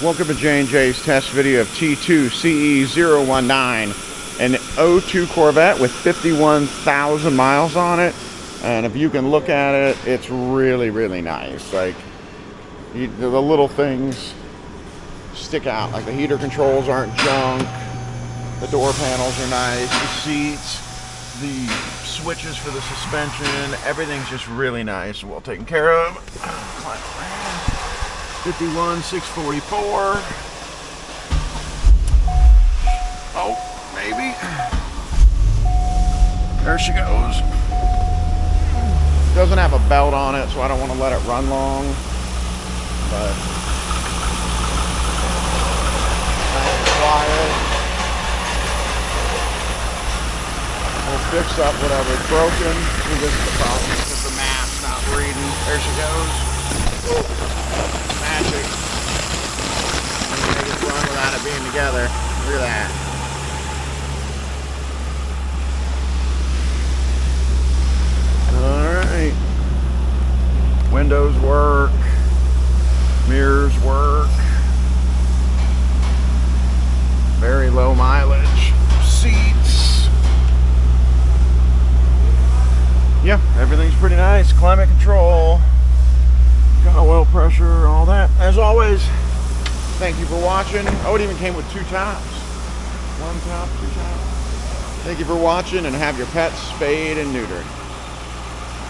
Welcome to J&J's test video of T2CE019, an 02 Corvette with 51,000 miles on it. And if you can look at it, it's really, really nice. Like, the little things stick out. Like the heater controls aren't junk. The door panels are nice. The seats, the switches for the suspension, everything's just really nice, well taken care of. 51,644. Oh, maybe. There she goes. Doesn't have a belt on it, so I don't want to let it run long. But nice and quiet. We'll fix up whatever's broken. See, this is the problem because the map's not reading. There she goes. Ooh. Magic. And you make it run without it being together. Look at that. Alright. Windows work. Mirrors work. Very low mileage. Seats. Yeah, everything's pretty nice. Climate control. Got oil pressure, all that. As always, thank you for watching. Oh, it even came with 2 tops. 1 top, 2 tops. Thank you for watching, and have your pets spayed and neutered.